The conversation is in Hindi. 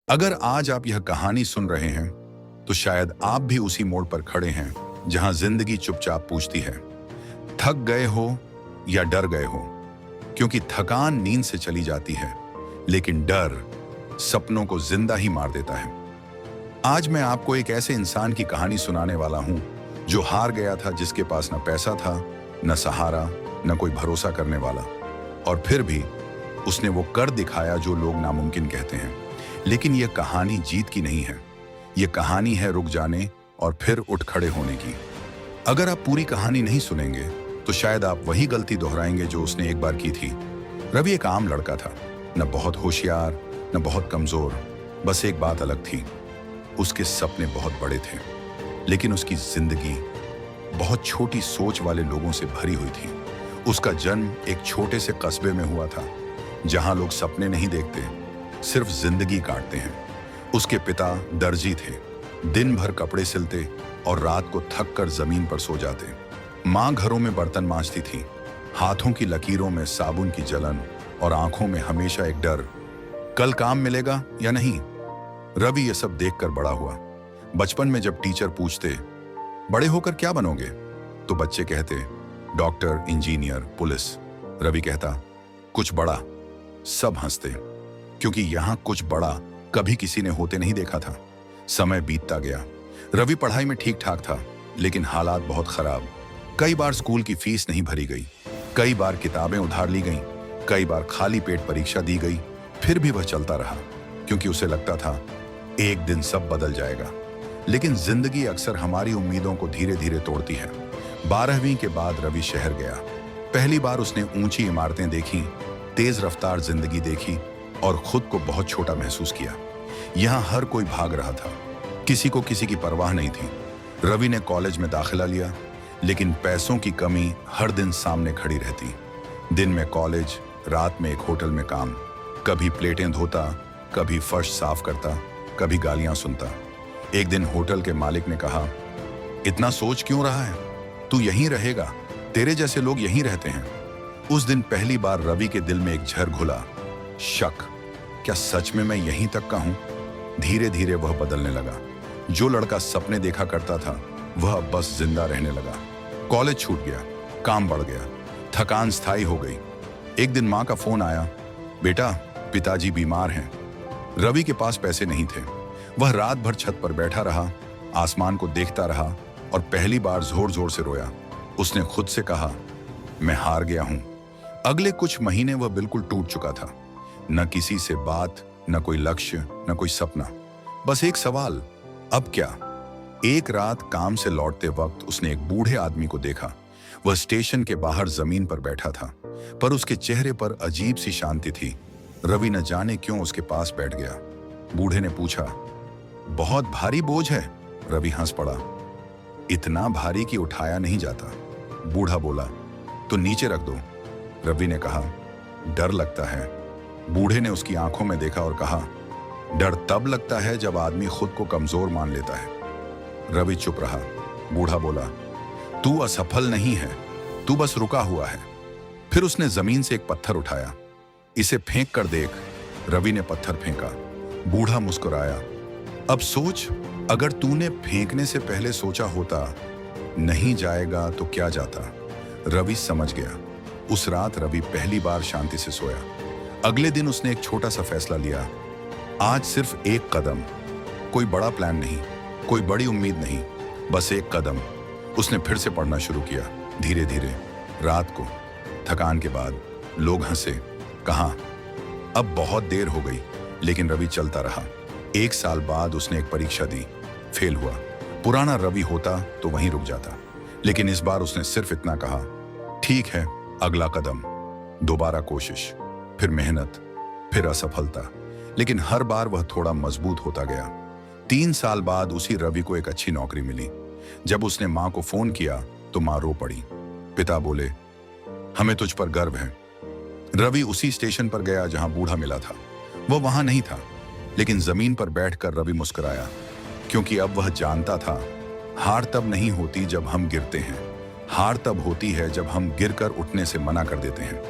अगर आज आप यह कहानी सुन रहे हैं, तो शायद आप भी उसी मोड़ पर खड़े हैं जहां जिंदगी चुपचाप पूछती है, थक गए हो या डर गए हो? क्योंकि थकान नींद से चली जाती है, लेकिन डर सपनों को जिंदा ही मार देता है। आज मैं आपको एक ऐसे इंसान की कहानी सुनाने वाला हूं जो हार गया था, जिसके पास न पैसा था, न सहारा, न कोई भरोसा करने वाला, और फिर भी उसने वो कर दिखाया जो लोग नामुमकिन कहते हैं। लेकिन यह कहानी जीत की नहीं है, यह कहानी है रुक जाने और फिर उठ खड़े होने की। अगर आप पूरी कहानी नहीं सुनेंगे तो शायद आप वही गलती दोहराएंगे जो उसने एक बार की थी। रवि एक आम लड़का था, न बहुत होशियार न बहुत कमजोर। बस एक बात अलग थी, उसके सपने बहुत बड़े थे, लेकिन उसकी जिंदगी बहुत छोटी सोच वाले लोगों से भरी हुई थी। उसका जन्म एक छोटे से कस्बे में हुआ था, जहां लोग सपने नहीं देखते, सिर्फ जिंदगी काटते हैं। उसके पिता दर्जी थे, दिन भर कपड़े सिलते और रात को थक कर जमीन पर सो जाते। माँ घरों में बर्तन मांजती थी, हाथों की लकीरों में साबुन की जलन और आंखों में हमेशा एक डर, कल काम मिलेगा या नहीं। रवि ये सब देखकर बड़ा हुआ। बचपन में जब टीचर पूछते, बड़े होकर क्या बनोगे, तो बच्चे कहते, डॉक्टर, इंजीनियर, पुलिस। रवि कहता, कुछ बड़ा। सब हंसते, क्योंकि यहां कुछ बड़ा कभी किसी ने होते नहीं देखा था। समय बीतता गया। रवि पढ़ाई में ठीक ठाक था, लेकिन हालात बहुत खराब। कई बार स्कूल की फीस नहीं भरी गई, कई बार किताबें उधार ली गईं, कई बार खाली पेट परीक्षा दी गई। फिर भी वह चलता रहा, क्योंकि उसे लगता था एक दिन सब बदल जाएगा। लेकिन जिंदगी अक्सर हमारी उम्मीदों को धीरे धीरे तोड़ती है। 12वीं के बाद रवि शहर गया। पहली बार उसने ऊंची इमारतें देखी, तेज रफ्तार जिंदगी देखी और खुद को बहुत छोटा महसूस किया। यहां हर कोई भाग रहा था, किसी को किसी की परवाह नहीं थी। रवि ने कॉलेज में दाखिला लिया, लेकिन पैसों की कमी हर दिन सामने खड़ी रहती। दिन में कॉलेज, रात में एक होटल में काम। कभी प्लेटें धोता, कभी फर्श साफ करता, कभी गालियां सुनता। एक दिन होटल के मालिक ने कहा, इतना सोच क्यों रहा है, तू यहीं रहेगा, तेरे जैसे लोग यहीं रहते हैं। उस दिन पहली बार रवि के दिल में एक झर घुला, शक, क्या सच में मैं यहीं तक का हूं? धीरे धीरे वह बदलने लगा। जो लड़का सपने देखा करता था, वह अब बस जिंदा रहने लगा। कॉलेज छूट गया, काम बढ़ गया, थकान स्थायी हो गई। एक दिन मां का फोन आया, बेटा, पिताजी बीमार हैं। रवि के पास पैसे नहीं थे। वह रात भर छत पर बैठा रहा, आसमान को देखता रहा और पहली बार जोर जोर से रोया। उसने खुद से कहा, मैं हार गया हूं। अगले कुछ महीने वह बिल्कुल टूट चुका था। न किसी से बात, न कोई लक्ष्य, न कोई सपना, बस एक सवाल, अब क्या? एक रात काम से लौटते वक्त उसने एक बूढ़े आदमी को देखा। वह स्टेशन के बाहर जमीन पर बैठा था, पर उसके चेहरे पर अजीब सी शांति थी। रवि न जाने क्यों उसके पास बैठ गया। बूढ़े ने पूछा, बहुत भारी बोझ है? रवि हंस पड़ा, इतना भारी कि उठाया नहीं जाता। बूढ़ा बोला, तो नीचे रख दो। रवि ने कहा, डर लगता है। बूढ़े ने उसकी आंखों में देखा और कहा, डर तब लगता है जब आदमी खुद को कमजोर मान लेता है। रवि चुप रहा। बूढ़ा बोला, तू असफल नहीं है, तू बस रुका हुआ है। फिर उसने जमीन से एक पत्थर उठाया, इसे फेंक कर देख। रवि ने पत्थर फेंका। बूढ़ा मुस्कुराया, अब सोच, अगर तूने फेंकने से पहले सोचा होता, नहीं जाएगा तो क्या जाता। रवि समझ गया। उस रात रवि पहली बार शांति से सोया। अगले दिन उसने एक छोटा सा फैसला लिया, आज सिर्फ एक कदम। कोई बड़ा प्लान नहीं, कोई बड़ी उम्मीद नहीं, बस एक कदम। उसने फिर से पढ़ना शुरू किया, धीरे धीरे। रात को थकान के बाद लोग हंसे, कहा, अब बहुत देर हो गई, लेकिन रवि चलता रहा। 1 साल बाद उसने एक परीक्षा दी, फेल हुआ। पुराना रवि होता तो वहीं रुक जाता, लेकिन इस बार उसने सिर्फ इतना कहा, ठीक है, अगला कदम। दोबारा कोशिश, फिर मेहनत, फिर असफलता, लेकिन हर बार वह थोड़ा मजबूत होता गया। 3 साल बाद उसी रवि को एक अच्छी नौकरी मिली। जब उसने मां को फोन किया तो मां रो पड़ी। पिता बोले, हमें तुझ पर गर्व है। रवि उसी स्टेशन पर गया जहां बूढ़ा मिला था। वह वहां नहीं था, लेकिन जमीन पर बैठकर रवि मुस्कुराया, क्योंकि अब वह जानता था, हार तब नहीं होती जब हम गिरते हैं, हार तब होती है जब हम गिरकर उठने से मना कर देते हैं।